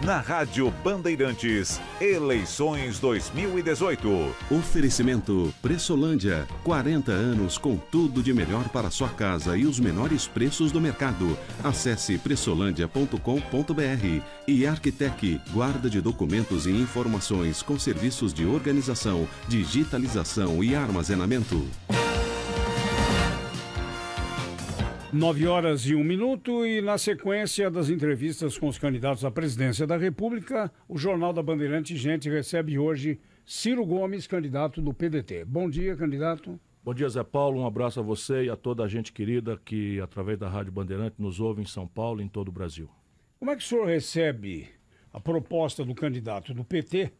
Na Rádio Bandeirantes, eleições 2018. Oferecimento Pressolândia, 40 anos com tudo de melhor para a sua casa e os menores preços do mercado. Acesse pressolândia.com.br. E Arquitec, guarda de documentos e informações com serviços de organização, digitalização e armazenamento. 9h01 e na sequência das entrevistas com os candidatos à presidência da República, o Jornal da Bandeirante Gente recebe hoje Ciro Gomes, candidato do PDT. Bom dia, candidato. Bom dia, Zé Paulo. Um abraço a você e a toda a gente querida que, através da Rádio Bandeirante, nos ouve em São Paulo e em todo o Brasil. Como é que o senhor recebe a proposta do candidato do PT,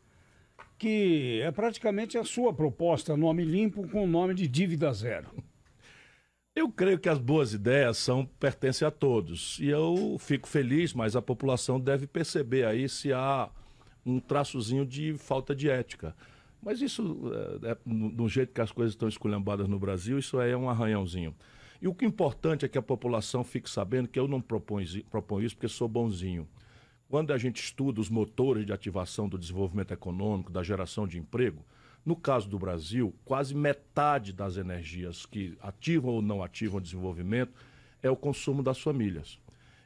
que é praticamente a sua proposta, nome limpo com o nome de dívida zero? Eu creio que as boas ideias pertencem a todos. E eu fico feliz, mas a população deve perceber aí se há um traçozinho de falta de ética. Mas isso, do jeito que as coisas estão esculhambadas no Brasil, isso aí é um arranhãozinho. E o que é importante é que a população fique sabendo que eu não proponho isso porque sou bonzinho. Quando a gente estuda os motores de ativação do desenvolvimento econômico, da geração de emprego, no caso do Brasil, quase metade das energias que ativam ou não ativam o desenvolvimento é o consumo das famílias.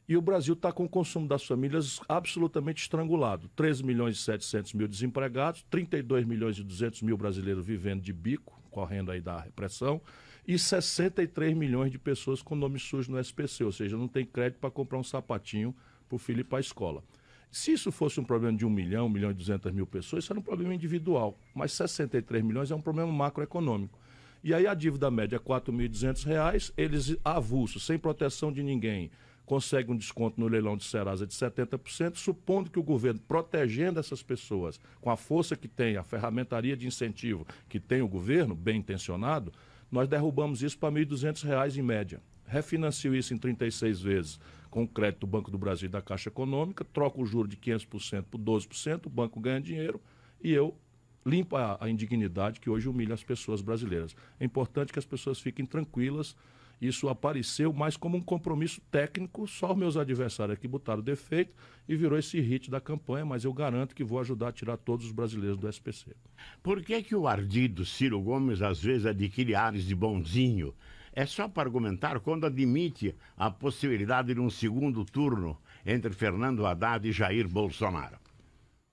E o Brasil está com o consumo das famílias absolutamente estrangulado. 13 milhões e 700 mil desempregados, 32 milhões e 200 mil brasileiros vivendo de bico, correndo aí da repressão, e 63 milhões de pessoas com nome sujo no SPC, ou seja, não tem crédito para comprar um sapatinho para o filho ir para a escola. Se isso fosse um problema de 1 milhão e 200 mil pessoas, isso era um problema individual. Mas 63 milhões é um problema macroeconômico. E aí a dívida média é R$ 4.200, eles avulsos, sem proteção de ninguém, conseguem um desconto no leilão de Serasa de 70%, supondo que o governo, protegendo essas pessoas, com a força que tem, a ferramentaria de incentivo que tem o governo, bem intencionado, nós derrubamos isso para R$ 1.200 em média. Refinancio isso em 36 vezes com o crédito do Banco do Brasil e da Caixa Econômica, troco o juro de 500% por 12%, o banco ganha dinheiro e eu limpo a indignidade que hoje humilha as pessoas brasileiras. É importante que as pessoas fiquem tranquilas. Isso apareceu mais como um compromisso técnico, só os meus adversários aqui botaram defeito e virou esse hit da campanha, mas eu garanto que vou ajudar a tirar todos os brasileiros do SPC. Por que o ardido Ciro Gomes às vezes adquire ares de bonzinho? É só para argumentar quando admite a possibilidade de um segundo turno entre Fernando Haddad e Jair Bolsonaro.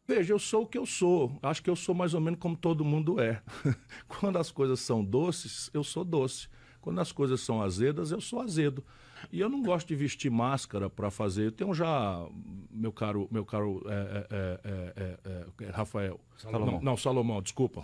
Veja, eu sou o que eu sou. Acho que eu sou mais ou menos como todo mundo é. Quando as coisas são doces, eu sou doce. Quando as coisas são azedas, eu sou azedo. E eu não gosto de vestir máscara para fazer. Eu tenho já, meu caro Rafael. Salomão, desculpa,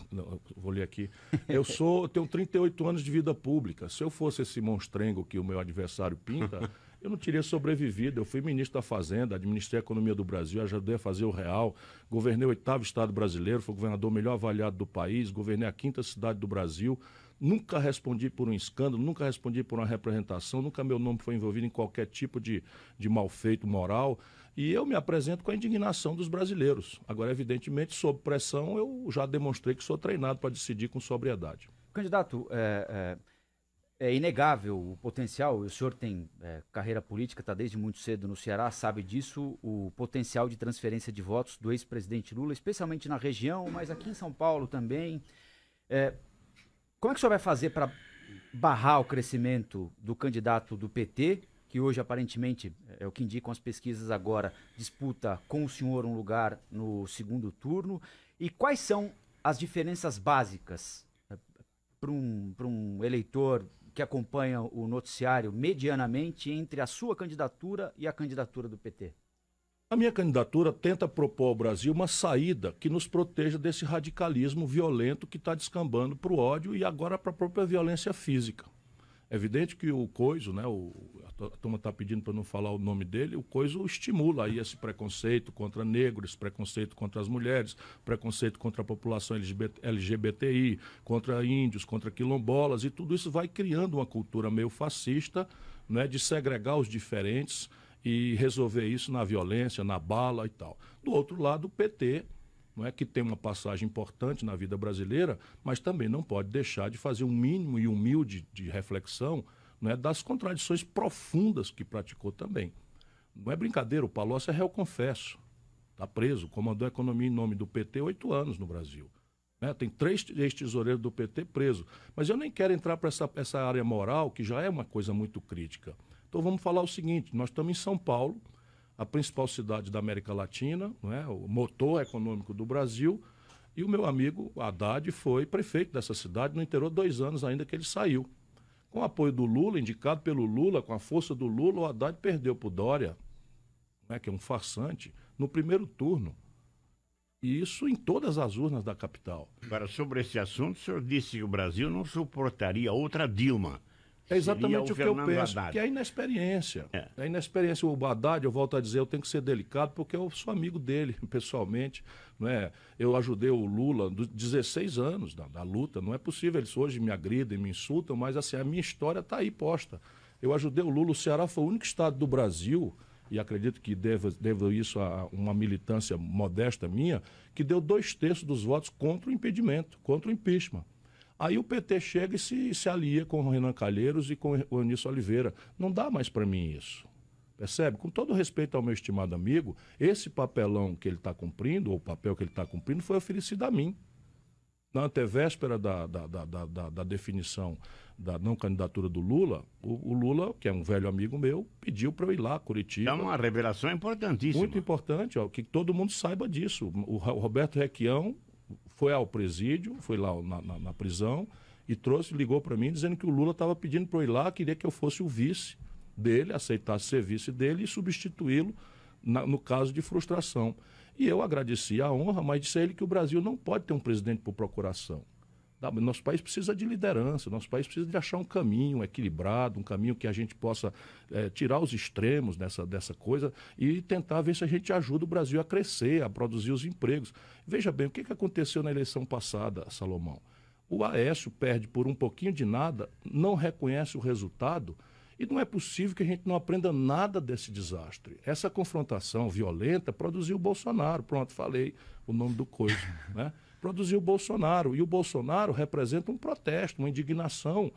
vou ler aqui. Eu tenho 38 anos de vida pública. Se eu fosse esse monstrengo que o meu adversário pinta, eu não teria sobrevivido. Eu fui ministro da Fazenda, administrei a economia do Brasil, ajudei a fazer o real, governei o 8º estado brasileiro, fui o governador melhor avaliado do país, governei a 5ª cidade do Brasil. Nunca respondi por um escândalo, nunca respondi por uma representação, nunca meu nome foi envolvido em qualquer tipo de malfeito moral. E eu me apresento com a indignação dos brasileiros. Agora, evidentemente, sob pressão, eu já demonstrei que sou treinado para decidir com sobriedade. Candidato, é inegável o potencial, o senhor tem carreira política, está desde muito cedo no Ceará, sabe disso, o potencial de transferência de votos do ex-presidente Lula, especialmente na região, mas aqui em São Paulo também. Como é que o senhor vai fazer para barrar o crescimento do candidato do PT, que hoje aparentemente, é o que indicam as pesquisas agora, disputa com o senhor um lugar no segundo turno? E quais são as diferenças básicas para um eleitor que acompanha o noticiário medianamente entre a sua candidatura e a candidatura do PT? A minha candidatura tenta propor ao Brasil uma saída que nos proteja desse radicalismo violento que está descambando para o ódio e agora para a própria violência física. É evidente que o Coiso, né, a turma está pedindo para não falar o nome dele, o Coiso estimula aí esse preconceito contra negros, esse preconceito contra as mulheres, preconceito contra a população LGBTI, contra índios, contra quilombolas, e tudo isso vai criando uma cultura meio fascista, né, de segregar os diferentes e resolver isso na violência, na bala e tal. Do outro lado, o PT, não é, que tem uma passagem importante na vida brasileira, mas também não pode deixar de fazer um mínimo e humilde de reflexão, não é, das contradições profundas que praticou também. Não é brincadeira, o Palocci é réu confesso. Está preso, comandou a economia em nome do PT 8 anos no Brasil. Né? Tem 3 ex-tesoureiros do PT presos. Mas eu nem quero entrar para essa área moral, que já é uma coisa muito crítica. Então vamos falar o seguinte, nós estamos em São Paulo, a principal cidade da América Latina, não é? O motor econômico do Brasil, e o meu amigo Haddad foi prefeito dessa cidade, não inteirou 2 anos ainda que ele saiu. Com o apoio do Lula, indicado pelo Lula, com a força do Lula, o Haddad perdeu para o Dória, né, que é um farsante, no primeiro turno. E isso em todas as urnas da capital. Agora, sobre esse assunto, o senhor disse que o Brasil não suportaria outra Dilma. É exatamente o que eu Fernando penso, Haddad. que é a inexperiência. É a inexperiência. O Haddad, eu volto a dizer, eu tenho que ser delicado, porque eu sou amigo dele, pessoalmente. Não é? Eu ajudei o Lula dos 16 anos da luta. Não é possível, eles hoje me agridem, me insultam, mas assim, a minha história está aí posta. Eu ajudei o Lula, o Ceará foi o único estado do Brasil, e acredito que devo isso a uma militância modesta minha, que deu 2/3 dos votos contra o impedimento, contra o impeachment. Aí o PT chega e se alia com o Renan Calheiros e com o Eunício Oliveira. Não dá mais para mim isso. Percebe? Com todo respeito ao meu estimado amigo, esse papelão que ele está cumprindo, ou o papel que ele está cumprindo, foi oferecido a mim. Na antevéspera da definição da não candidatura do Lula, o Lula, que é um velho amigo meu, pediu para eu ir lá a Curitiba. É uma revelação importantíssima. Muito importante, ó, que todo mundo saiba disso. O Roberto Requião foi ao presídio, foi lá na prisão e ligou para mim dizendo que o Lula estava pedindo para eu ir lá, queria que eu fosse o vice dele, aceitasse ser vice dele e substituí-lo no caso de frustração. E eu agradeci a honra, mas disse a ele que o Brasil não pode ter um presidente por procuração. Nosso país precisa de liderança, nosso país precisa de achar um caminho equilibrado, um caminho que a gente possa tirar os extremos dessa coisa e tentar ver se a gente ajuda o Brasil a crescer, a produzir os empregos. Veja bem, o que aconteceu na eleição passada, Salomão? O Aécio perde por um pouquinho de nada, não reconhece o resultado e não é possível que a gente não aprenda nada desse desastre. Essa confrontação violenta produziu o Bolsonaro. Pronto, falei o nome do coisa, né? Produziu o Bolsonaro. E o Bolsonaro representa um protesto, uma indignação,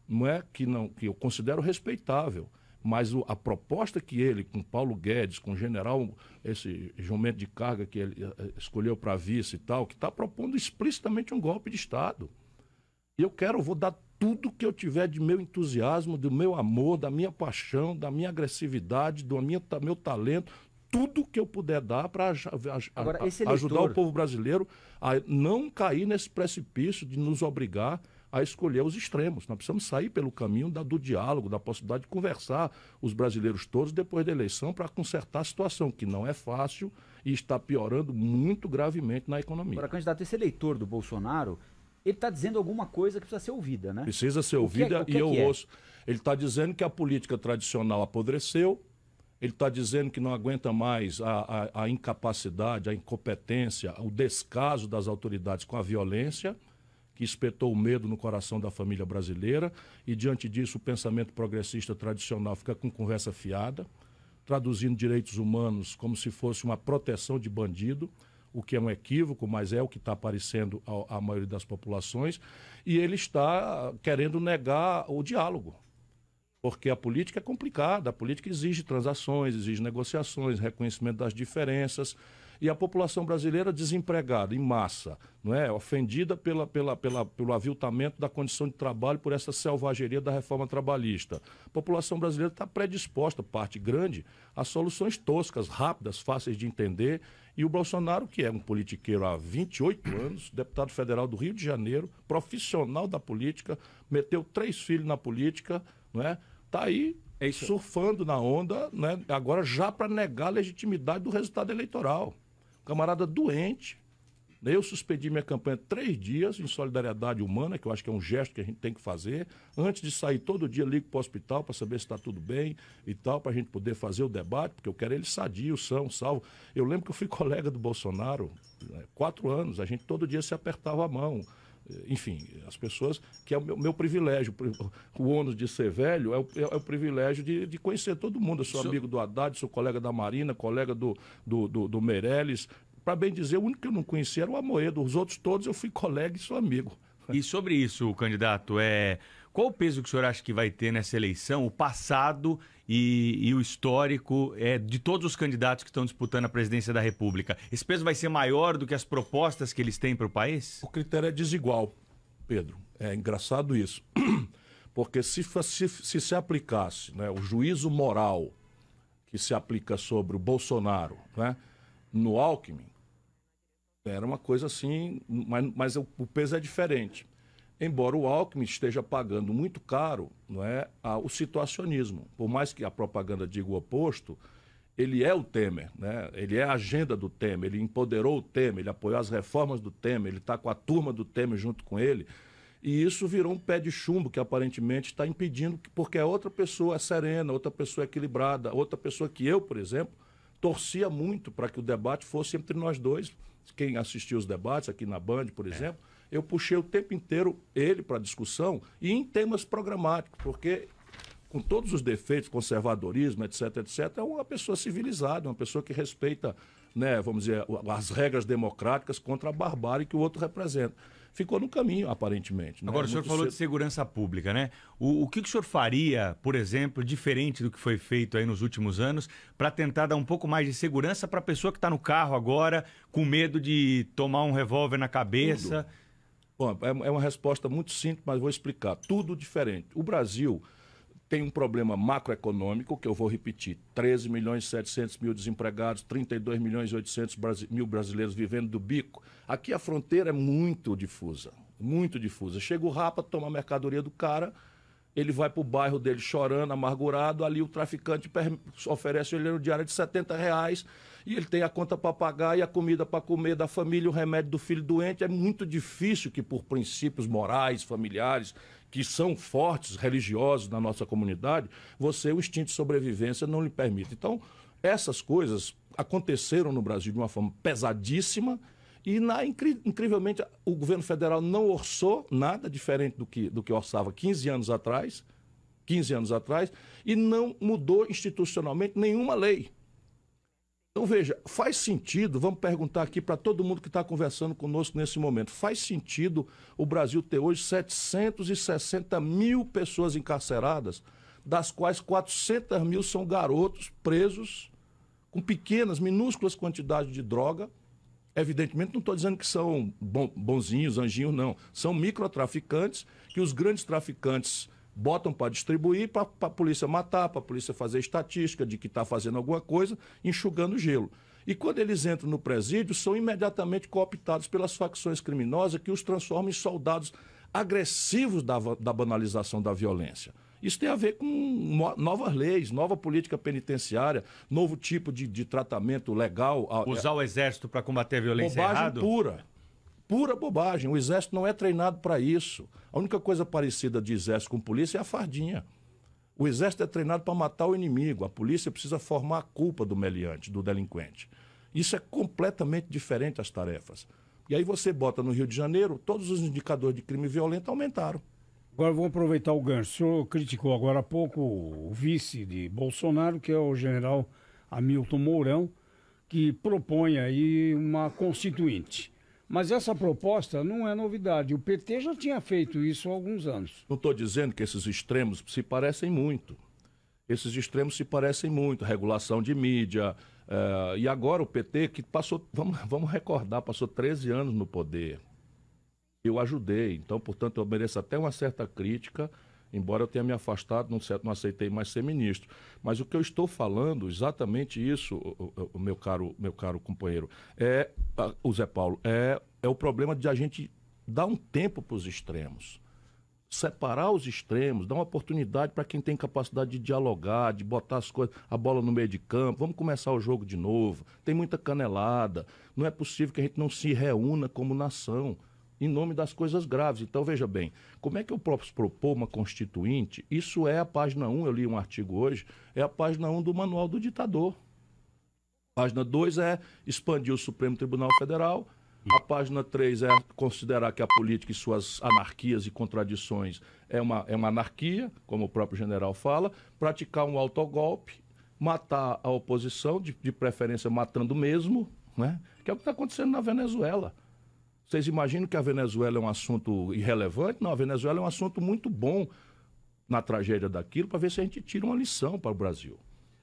não é que eu considero respeitável. Mas a proposta que ele, com Paulo Guedes, com o general, esse jumento de carga que ele escolheu para vice e tal, que está propondo explicitamente um golpe de Estado. E vou dar tudo que eu tiver de meu entusiasmo, do meu amor, da minha paixão, da minha agressividade, do meu talento, tudo que eu puder dar para ajudar o povo brasileiro a não cair nesse precipício de nos obrigar a escolher os extremos. Nós precisamos sair pelo caminho do diálogo, da possibilidade de conversar os brasileiros todos depois da eleição para consertar a situação, que não é fácil e está piorando muito gravemente na economia. Agora, candidato, esse eleitor do Bolsonaro, ele está dizendo alguma coisa que precisa ser ouvida, né? Precisa ser ouvida e eu ouço. Ele está dizendo que a política tradicional apodreceu, ele está dizendo que não aguenta mais a incapacidade, a incompetência, o descaso das autoridades com a violência, que espetou o medo no coração da família brasileira, e diante disso o pensamento progressista tradicional fica com conversa fiada, traduzindo direitos humanos como se fosse uma proteção de bandido, o que é um equívoco, mas é o que está aparecendo à maioria das populações, e ele está querendo negar o diálogo. Porque a política é complicada, a política exige transações, exige negociações, reconhecimento das diferenças, e a população brasileira desempregada, em massa, não é? Ofendida pelo aviltamento da condição de trabalho, por essa selvageria da reforma trabalhista. A população brasileira está predisposta, parte grande, a soluções toscas, rápidas, fáceis de entender, e o Bolsonaro, que é um politiqueiro há 28 anos, deputado federal do Rio de Janeiro, profissional da política, meteu 3 filhos na política, não é? Está aí surfando na onda, né? Agora já para negar a legitimidade do resultado eleitoral. Camarada doente. Eu suspendi minha campanha 3 dias em solidariedade humana, que eu acho que é um gesto que a gente tem que fazer. Antes de sair todo dia, ligo para o hospital para saber se está tudo bem e tal, para a gente poder fazer o debate, porque eu quero ele sadio, são, salvo. Eu lembro que eu fui colega do Bolsonaro, 4 anos, a gente todo dia se apertava a mão. Enfim, as pessoas, que é o meu privilégio, o ônus de ser velho é o privilégio de conhecer todo mundo. Eu sou amigo do Haddad, sou colega da Marina, colega do Meirelles. Para bem dizer, o único que eu não conhecia era o Amoedo, os outros todos eu fui colega e sou amigo. E sobre isso, candidato, Qual o peso que o senhor acha que vai ter nessa eleição, o passado e o histórico de todos os candidatos que estão disputando a presidência da República? Esse peso vai ser maior do que as propostas que eles têm para o país? O critério é desigual, Pedro. É engraçado isso. Porque se aplicasse, né, o juízo moral que se aplica sobre o Bolsonaro, né, no Alckmin, era uma coisa assim, mas o peso é diferente. Embora o Alckmin esteja pagando muito caro, não é, o situacionismo. Por mais que a propaganda diga o oposto, ele é o Temer, né? Ele é a agenda do Temer, ele empoderou o Temer, ele apoiou as reformas do Temer, ele está com a turma do Temer junto com ele. E isso virou um pé de chumbo que aparentemente está impedindo, porque é outra pessoa serena, outra pessoa equilibrada, outra pessoa que eu, por exemplo, torcia muito para que o debate fosse entre nós dois. Quem assistiu os debates aqui na Band, por exemplo, eu puxei o tempo inteiro ele para discussão e em temas programáticos, porque com todos os defeitos, conservadorismo, etc., é uma pessoa civilizada, uma pessoa que respeita, né, vamos dizer, as regras democráticas contra a barbárie que o outro representa. Ficou no caminho, aparentemente. Né? Agora, o senhor falou de segurança pública, né? O que o senhor faria, por exemplo, diferente do que foi feito aí nos últimos anos, para tentar dar um pouco mais de segurança para a pessoa que está no carro agora, com medo de tomar um revólver na cabeça? Tudo. Bom, é uma resposta muito simples, mas vou explicar. Tudo diferente. O Brasil tem um problema macroeconômico, que eu vou repetir, 13 milhões e 700 mil desempregados, 32 milhões e 800 mil brasileiros vivendo do bico. Aqui a fronteira é muito difusa, muito difusa. Chega o rapa, toma a mercadoria do cara, ele vai para o bairro dele chorando, amargurado, ali o traficante oferece ele no diário de R$70, e ele tem a conta para pagar e a comida para comer da família, o remédio do filho doente. É muito difícil que, por princípios morais, familiares, que são fortes, religiosos na nossa comunidade, o instinto de sobrevivência não lhe permite. Então, essas coisas aconteceram no Brasil de uma forma pesadíssima e, incrivelmente, o governo federal não orçou nada diferente do que orçava 15 anos atrás, e não mudou institucionalmente nenhuma lei. Então, veja, faz sentido, vamos perguntar aqui para todo mundo que está conversando conosco nesse momento, faz sentido o Brasil ter hoje 760 mil pessoas encarceradas, das quais 400 mil são garotos presos com pequenas, minúsculas quantidades de droga? Evidentemente, não estou dizendo que são bonzinhos, anjinhos, não. São microtraficantes que os grandes traficantes botam para distribuir, para a polícia matar, para a polícia fazer estatística de que está fazendo alguma coisa, enxugando gelo. E quando eles entram no presídio, são imediatamente cooptados pelas facções criminosas que os transformam em soldados agressivos da banalização da violência. Isso tem a ver com novas leis, nova política penitenciária, novo tipo de tratamento legal. Usar o exército para combater a violência é errado? Pura bobagem. O exército não é treinado para isso. A única coisa parecida de exército com polícia é a fardinha. O exército é treinado para matar o inimigo. A polícia precisa formar a culpa do meliante, do delinquente. Isso é completamente diferente as tarefas. E aí você bota no Rio de Janeiro, todos os indicadores de crime violento aumentaram. Agora vamos aproveitar o gancho. O senhor criticou agora há pouco o vice de Bolsonaro, que é o general Hamilton Mourão, que propõe aí uma constituinte. Mas essa proposta não é novidade. O PT já tinha feito isso há alguns anos. Não estou dizendo que esses extremos se parecem muito. Esses extremos se parecem muito. Regulação de mídia. E agora o PT, que passou, vamos recordar, passou 13 anos no poder. Eu ajudei. Então, portanto, eu mereço até uma certa crítica, embora eu tenha me afastado, não aceitei mais ser ministro. Mas o que eu estou falando, exatamente isso, o meu caro companheiro, o Zé Paulo, é o problema de a gente dar um tempo para os extremos. Separar os extremos, dar uma oportunidade para quem tem capacidade de dialogar, de botar a bola no meio de campo. Vamos começar o jogo de novo. Tem muita canelada. Não é possível que a gente não se reúna como nação em nome das coisas graves. Então, veja bem, como é que eu posso propor uma constituinte? Isso é a página 1, eu li um artigo hoje, é a página 1 do Manual do Ditador. Página 2 é expandir o Supremo Tribunal Federal. A página 3 é considerar que a política e suas anarquias e contradições é uma anarquia, como o próprio general fala, praticar um autogolpe, matar a oposição, de preferência matando mesmo, né? Que é o que está acontecendo na Venezuela. Vocês imaginam que a Venezuela é um assunto irrelevante? Não, a Venezuela é um assunto muito bom na tragédia daquilo, para ver se a gente tira uma lição para o Brasil.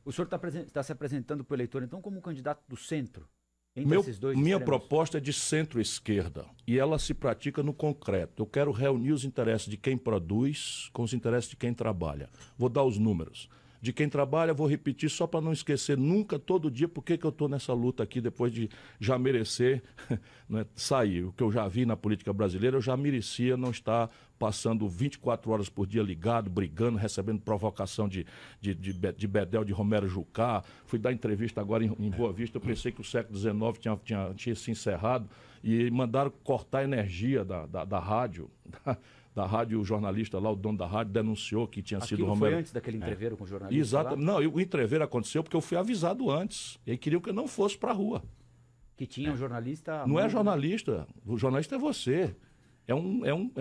O senhor está se apresentando para o eleitor, então, como um candidato do centro? Entre esses dois minha extremos? proposta é de centro-esquerda e ela se pratica no concreto. Eu quero reunir os interesses de quem produz com os interesses de quem trabalha. Vou dar os números. De quem trabalha, vou repetir só para não esquecer nunca, todo dia, por que eu estou nessa luta aqui depois de já merecer né, sair. O que eu já vi na política brasileira, eu já merecia não estar passando 24 horas por dia ligado, brigando, recebendo provocação de Bedel, de Romero Jucá. Fui dar entrevista agora em Boa Vista, eu pensei que o século XIX tinha se encerrado e mandaram cortar a energia da rádio. Da rádio, o jornalista lá, o dono da rádio, denunciou que tinha sido Romero. Foi antes daquele entreveiro com o jornalista? Exato. Não, o entreveiro aconteceu porque eu fui avisado antes. E aí queriam que eu não fosse para a rua. Que tinha um jornalista... Não é jornalista. O jornalista é você. É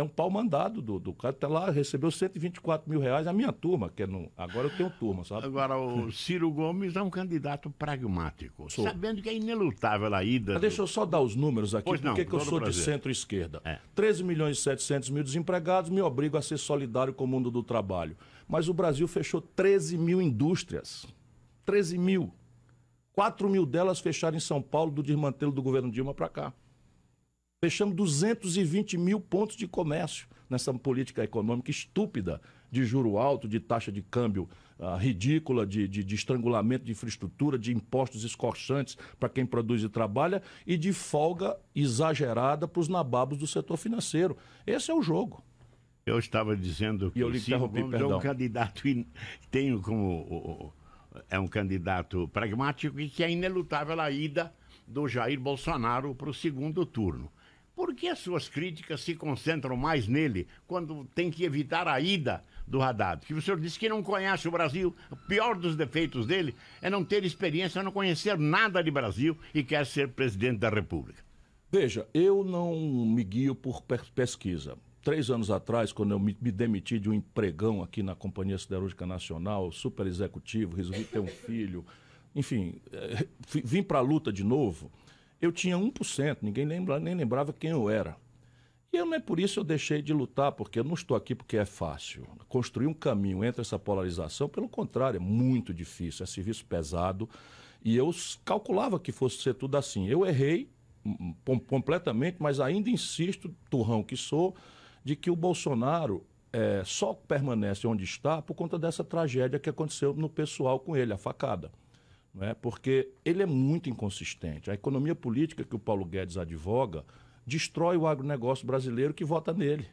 um pau mandado do cara. Tá lá, recebeu 124 mil reais, a minha turma. Agora eu tenho turma, sabe? Agora, o Ciro Gomes é um candidato pragmático, sabendo que é inelutável a ida... Deixa eu só dar os números aqui, porque eu sou de prazer. centro-esquerda. 13 milhões e 700 mil desempregados, me obrigo a ser solidário com o mundo do trabalho. Mas o Brasil fechou 13 mil indústrias. 13 mil. 4 mil delas fecharam em São Paulo, do desmantelo do governo Dilma para cá. Fechamos 220 mil pontos de comércio nessa política econômica estúpida de juro alto, de taxa de câmbio ridícula, de estrangulamento de infraestrutura, de impostos escorchantes para quem produz e trabalha e de folga exagerada para os nababos do setor financeiro. Esse é o jogo. Eu estava dizendo que o Ciro Gomes é um candidato, é um candidato pragmático e que é inelutável a ida do Jair Bolsonaro para o segundo turno. Por que as suas críticas se concentram mais nele quando tem que evitar a ida do Haddad? Que o senhor disse que não conhece o Brasil. O pior dos defeitos dele é não ter experiência, não conhecer nada de Brasil e quer ser presidente da República. Veja, eu não me guio por pesquisa. 3 anos atrás, quando eu me demiti de um empregão aqui na Companhia Siderúrgica Nacional, super executivo, resolvi ter um filho, enfim, vim para a luta de novo. Eu tinha 1%, ninguém nem lembrava quem eu era. E não é por isso que eu deixei de lutar, porque eu não estou aqui porque é fácil. Construir um caminho entre essa polarização, pelo contrário, é muito difícil, é serviço pesado. E eu calculava que fosse ser tudo assim. Eu errei completamente, mas ainda insisto, turrão que sou, de que o Bolsonaro só permanece onde está por conta dessa tragédia que aconteceu no pessoal com ele, a facada. Não é? Porque ele é muito inconsistente. A economia política que o Paulo Guedes advoga destrói o agronegócio brasileiro que vota nele.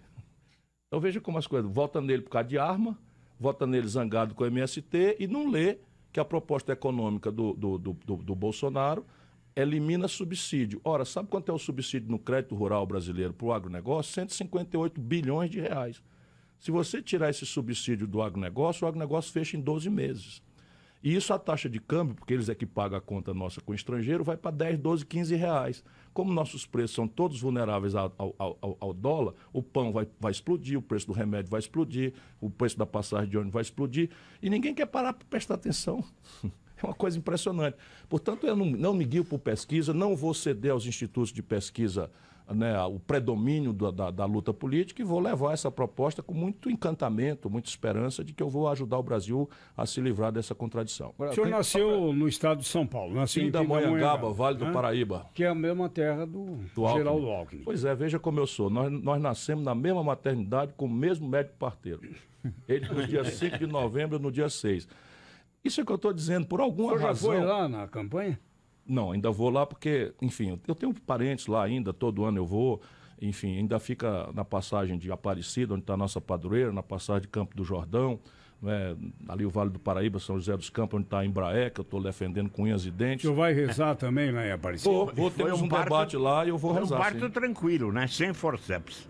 Então veja como as coisas, vota nele por causa de arma, vota nele zangado com o MST e não lê que a proposta econômica do Bolsonaro elimina subsídio. Ora, sabe quanto é o subsídio no crédito rural brasileiro para o agronegócio? 158 bilhões de reais. Se você tirar esse subsídio do agronegócio, o agronegócio fecha em 12 meses. E isso a taxa de câmbio, porque eles é que pagam a conta nossa com o estrangeiro, vai para 10, 12, 15 reais. Como nossos preços são todos vulneráveis ao dólar, o pão vai explodir, o preço do remédio vai explodir, o preço da passagem de ônibus vai explodir, e ninguém quer parar para prestar atenção. É uma coisa impressionante. Portanto, eu não me guio por pesquisa, não vou ceder aos institutos de pesquisa, né, o predomínio da luta política, e vou levar essa proposta com muito encantamento, muita esperança de que eu vou ajudar o Brasil a se livrar dessa contradição. O senhor nasceu no estado de São Paulo, nasceu em Pindamonhangaba, Vale do Paraíba. Que é a mesma terra do Geraldo Alckmin. Pois é, veja como eu sou. Nós nascemos na mesma maternidade com o mesmo médico parteiro. Ele no dia 5 de novembro, no dia 6. Isso é o que eu estou dizendo, por alguma razão... O senhor já foi lá na campanha? Não, ainda vou lá porque, enfim, eu tenho parentes lá ainda, todo ano eu vou, enfim, ainda fica na passagem de Aparecida, onde está a nossa padroeira, na passagem de Campo do Jordão, né, ali o Vale do Paraíba, São José dos Campos, onde está a Embraer, que eu estou defendendo com unhas e dentes. O senhor vai rezar também lá em Aparecida? Vou ter um debate lá e eu vou rezar. Um parto tranquilo, né? Sem forceps.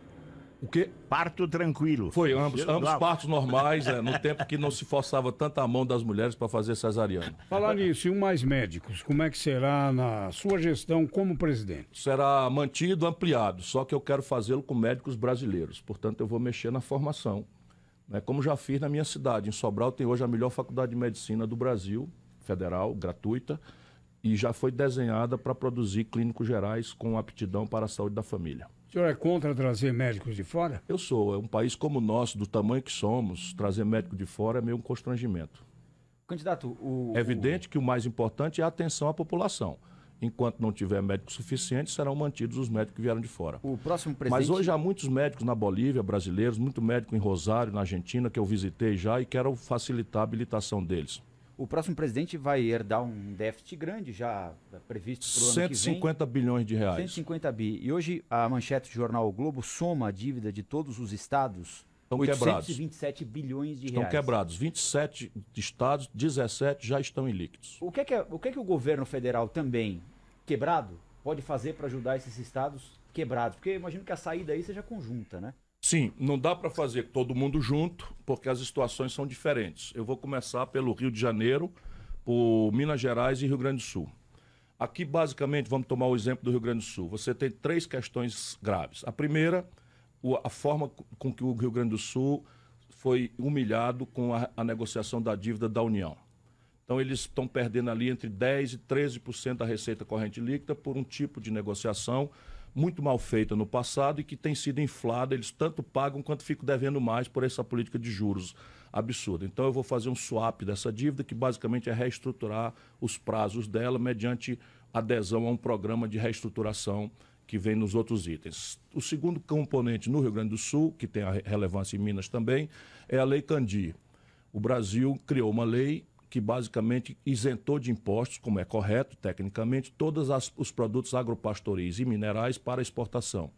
O quê? Parto tranquilo. Foi, ambos partos normais, no tempo que não se forçava tanta a mão das mulheres para fazer cesariana. Falar nisso, e o Mais Médicos, como é que será na sua gestão como presidente? Será mantido, ampliado, só que eu quero fazê-lo com médicos brasileiros. Portanto, eu vou mexer na formação, né, como já fiz na minha cidade. Em Sobral tem hoje a melhor faculdade de medicina do Brasil, federal, gratuita, e já foi desenhada para produzir clínicos gerais com aptidão para a saúde da família. O senhor é contra trazer médicos de fora? Eu sou. É um país como o nosso, do tamanho que somos, trazer médico de fora é meio um constrangimento. Candidato, É evidente que o mais importante é a atenção à população. Enquanto não tiver médico suficiente, serão mantidos os médicos que vieram de fora. o próximo presidente... Mas hoje há muitos médicos na Bolívia, brasileiros, muito médico em Rosário, na Argentina, que eu visitei já e quero facilitar a habilitação deles. O próximo presidente vai herdar um déficit grande, já previsto para o ano que vem. 150 bilhões de reais. 150 bi. E hoje a manchete do jornal O Globo soma a dívida de todos os estados, Estão 827 bilhões de reais. Estão quebrados. 27 estados, 17 já estão em líquidos. O que é que o governo federal também, quebrado, pode fazer para ajudar esses estados quebrados? Porque eu imagino que a saída aí seja conjunta, né? Sim, não dá para fazer todo mundo junto, porque as situações são diferentes. Eu vou começar pelo Rio de Janeiro, por Minas Gerais e Rio Grande do Sul. Aqui, basicamente, vamos tomar o exemplo do Rio Grande do Sul. Você tem 3 questões graves. A primeira, a forma com que o Rio Grande do Sul foi humilhado com a negociação da dívida da União. Então, eles estão perdendo ali entre 10% e 13% da receita corrente líquida por um tipo de negociação muito mal feita no passado e que tem sido inflada. Eles tanto pagam quanto ficam devendo mais por essa política de juros absurda. Então, eu vou fazer um swap dessa dívida, que basicamente é reestruturar os prazos dela mediante adesão a um programa de reestruturação que vem nos outros itens. O segundo componente no Rio Grande do Sul, que tem a relevância em Minas também, é a Lei Candir. O Brasil criou uma lei que basicamente isentou de impostos, como é correto tecnicamente, todos os produtos agropastoris e minerais para exportação.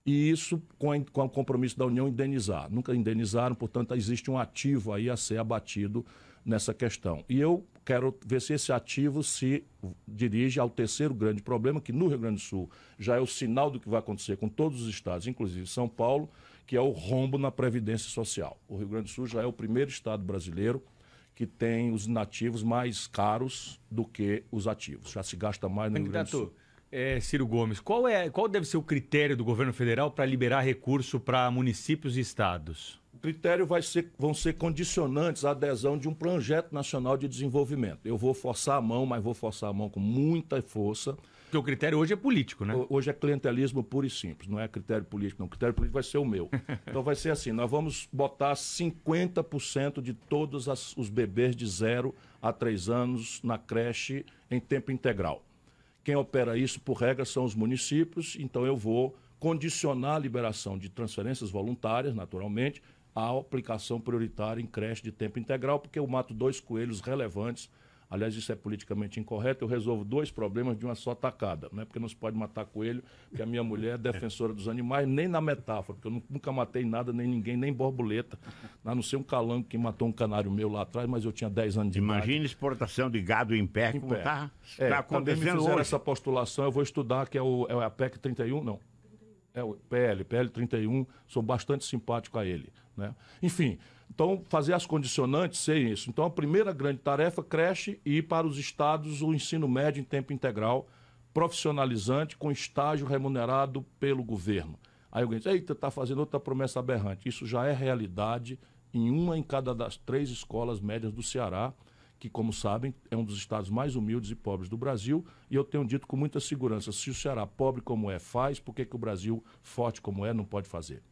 E isso com o compromisso da União indenizar. Nunca indenizaram, portanto, existe um ativo aí a ser abatido nessa questão. E eu quero ver se esse ativo se dirige ao terceiro grande problema, que no Rio Grande do Sul já é o sinal do que vai acontecer com todos os estados, inclusive São Paulo, que é o rombo na Previdência Social. O Rio Grande do Sul já é o primeiro estado brasileiro que tem os inativos mais caros do que os ativos. Já se gasta mais no Rio Grande do Sul. Ciro Gomes, qual deve ser o critério do governo federal para liberar recurso para municípios e estados? O critério vão ser condicionantes à adesão de um projeto nacional de desenvolvimento. Eu vou forçar a mão, mas vou forçar a mão com muita força. Porque o critério hoje é político, né? Hoje é clientelismo puro e simples, não é critério político, não. O critério político vai ser o meu. Então vai ser assim, nós vamos botar 50% de todos os bebês de 0 a 3 anos na creche em tempo integral. Quem opera isso, por regra, são os municípios, então eu vou condicionar a liberação de transferências voluntárias, naturalmente, à aplicação prioritária em creche de tempo integral, porque eu mato 2 coelhos relevantes. Aliás, isso é politicamente incorreto, eu resolvo 2 problemas de uma só tacada, né? Porque não se pode matar coelho, porque a minha mulher é defensora dos animais, nem na metáfora, porque eu nunca matei nada, nem ninguém, nem borboleta, a não ser um calango que matou um canário meu lá atrás, mas eu tinha 10 anos de idade. Imagina exportação de gado em pé, como está acontecendo quando me fizer hoje. essa postulação, eu vou estudar, que é a PEC 31, não. É o PL 31, sou bastante simpático a ele, né? Enfim, então fazer as condicionantes ser isso. Então a primeira grande tarefa, creche, e ir para os estados o ensino médio em tempo integral, profissionalizante, com estágio remunerado pelo governo. Aí alguém diz, eita, está fazendo outra promessa aberrante. Isso já é realidade em uma em cada das 3 escolas médias do Ceará, que, como sabem, é um dos estados mais humildes e pobres do Brasil, e eu tenho dito com muita segurança, se o Ceará, pobre como é, faz, por que o Brasil, forte como é, não pode fazer?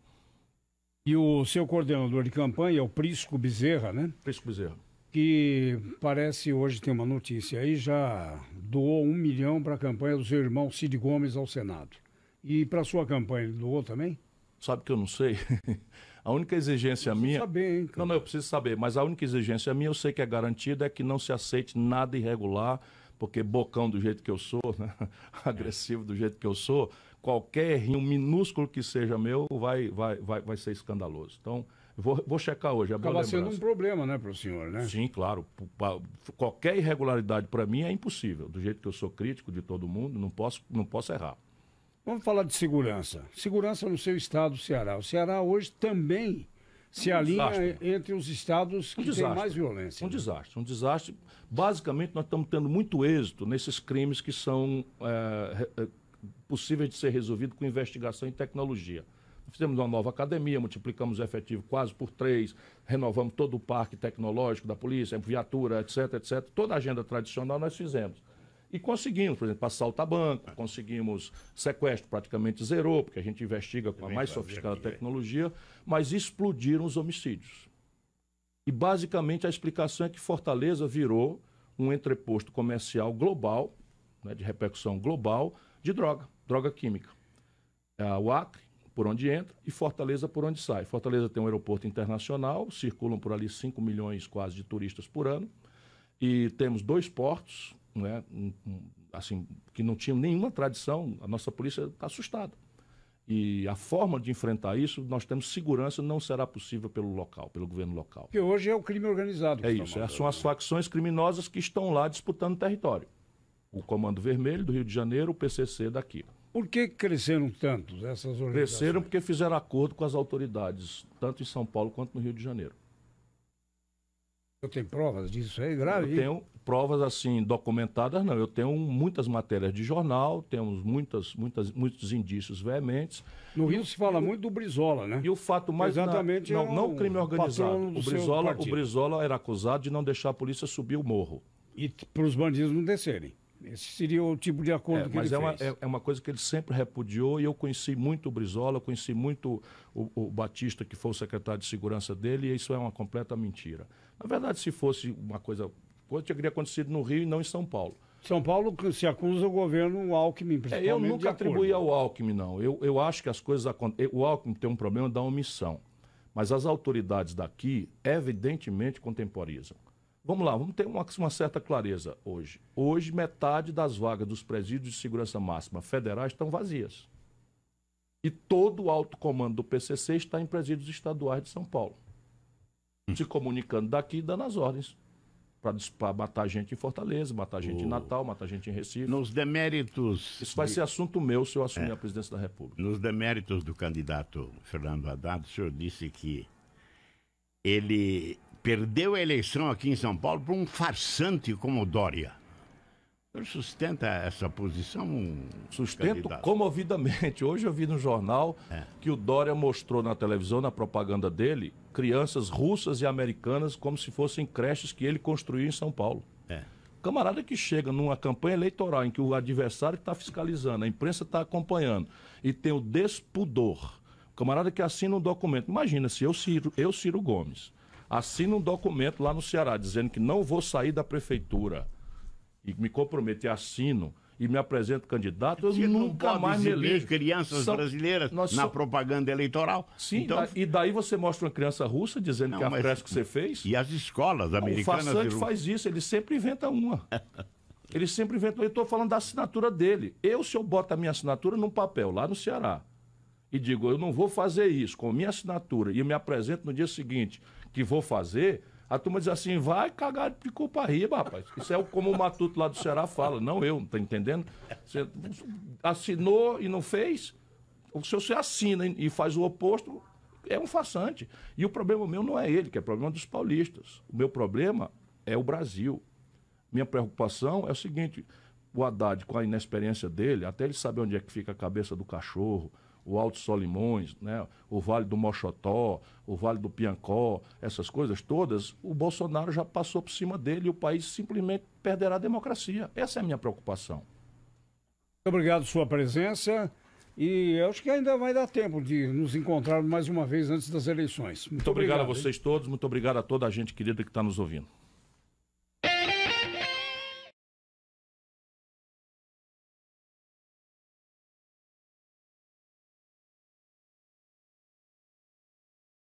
E o seu coordenador de campanha é o Prisco Bezerra, né? Prisco Bezerra. Que parece, hoje tem uma notícia aí, já doou 1 milhão para a campanha do seu irmão Cid Gomes ao Senado. E para a sua campanha, ele doou também? Sabe que eu não sei? A única exigência minha... Saber, hein, não, eu preciso saber, mas a única exigência minha, eu sei que é garantida, é que não se aceite nada irregular, porque bocão do jeito que eu sou, né? Agressivo do jeito que eu sou, qualquer errinho minúsculo que seja meu vai ser escandaloso. Então, vou checar hoje. Acaba sendo um problema, né, para o senhor, né? Sim, claro. Qualquer irregularidade para mim é impossível. Do jeito que eu sou crítico de todo mundo, não posso errar. Vamos falar de segurança. Segurança no seu estado, Ceará. O Ceará hoje também se alinha entre os estados que têm mais violência. Um desastre, um desastre. Basicamente, nós estamos tendo muito êxito nesses crimes que são possíveis de ser resolvidos com investigação e tecnologia. Fizemos uma nova academia, multiplicamos o efetivo quase por 3, renovamos todo o parque tecnológico da polícia, viatura, etc, etc. Toda a agenda tradicional nós fizemos. E conseguimos, por exemplo, assalto a banco, conseguimos sequestro, praticamente zerou, porque a gente investiga com a mais sofisticada tecnologia, mas explodiram os homicídios. E basicamente a explicação é que Fortaleza virou um entreposto comercial global, né, de repercussão global, de droga química. O Acre, por onde entra, e Fortaleza por onde sai. Fortaleza tem um aeroporto internacional, circulam por ali 5 milhões quase de turistas por ano, e temos 2 portos, né, assim, que não tinham nenhuma tradição. A nossa polícia está assustada. E a forma de enfrentar isso, nós temos segurança, não será possível pelo local, pelo governo local. Porque hoje é o crime organizado. É isso, são as facções criminosas que estão lá disputando território. O Comando Vermelho do Rio de Janeiro, o PCC daqui. Por que cresceram tanto essas organizações? Cresceram porque fizeram acordo com as autoridades, tanto em São Paulo quanto no Rio de Janeiro. Eu tenho provas disso, é grave. Eu tenho provas assim documentadas, não. Eu tenho muitas matérias de jornal, temos muitos indícios veementes. No Rio se fala muito do Brizola, né? E o fato mais... Exatamente. Não o crime organizado. O Brizola era acusado de não deixar a polícia subir o morro. E para os bandidos não descerem. Esse seria o tipo de acordo que ele fez. É uma coisa que ele sempre repudiou, e eu conheci muito o Brizola, conheci muito o Batista, que foi o secretário de segurança dele, e isso é uma completa mentira. Na verdade, se fosse uma coisa teria acontecido no Rio e não em São Paulo. São Paulo se acusa o governo Alckmin, principalmente. Eu nunca atribuí ao Alckmin, não. Eu acho que as coisas acontecem. O Alckmin tem um problema da omissão. Mas as autoridades daqui, evidentemente, contemporizam. Vamos lá, vamos ter uma certa clareza hoje. Hoje, metade das vagas dos presídios de segurança máxima federais estão vazias. E todo o alto comando do PCC está em presídios estaduais de São Paulo. Se comunicando daqui e dando as ordens. Para matar gente em Fortaleza, matar gente em Natal, matar gente em Recife. Nos deméritos... Isso vai ser assunto meu se eu assumir a presidência da República. Nos deméritos do candidato Fernando Haddad, o senhor disse que ele perdeu a eleição aqui em São Paulo para um farsante como Dória. O senhor sustenta essa posição? Sustento candidato? Comovidamente. Hoje eu vi no jornal que o Dória mostrou na televisão, na propaganda dele, crianças russas e americanas como se fossem creches que ele construiu em São Paulo. Camarada que chega numa campanha eleitoral em que o adversário está fiscalizando, a imprensa está acompanhando e tem o despudor. O camarada que assina um documento. Imagina se eu, Ciro Gomes, assino um documento lá no Ceará dizendo que não vou sair da prefeitura e me comprometo e assino e me apresento candidato, eu nunca mais me elejo. Crianças brasileiras na propaganda eleitoral. Sim, então... e daí você mostra uma criança russa dizendo que é a creche que você fez. E as escolas americanas... O farsante faz isso, ele sempre inventa uma. Ele sempre inventa. Eu estou falando da assinatura dele. Se eu boto a minha assinatura num papel lá no Ceará e digo, eu não vou fazer isso com a minha assinatura e eu me apresento no dia seguinte que vou fazer... A turma diz assim, vai cagar de culpa riba, rapaz. Isso é como o Matuto lá do Ceará fala. Não eu, tá entendendo? Você assinou e não fez. Se você assina e faz o oposto, é um farsante. E o problema meu não é ele, que é o problema dos paulistas. O meu problema é o Brasil. Minha preocupação é o seguinte, o Haddad, com a inexperiência dele, até ele saber onde é que fica a cabeça do cachorro, o Alto Solimões, né? O Vale do Mochotó, o Vale do Piancó, essas coisas todas, o Bolsonaro já passou por cima dele e o país simplesmente perderá a democracia. Essa é a minha preocupação. Muito obrigado pela sua presença e eu acho que ainda vai dar tempo de nos encontrar mais uma vez antes das eleições. Muito obrigado a vocês todos, muito obrigado a toda a gente querida que está nos ouvindo.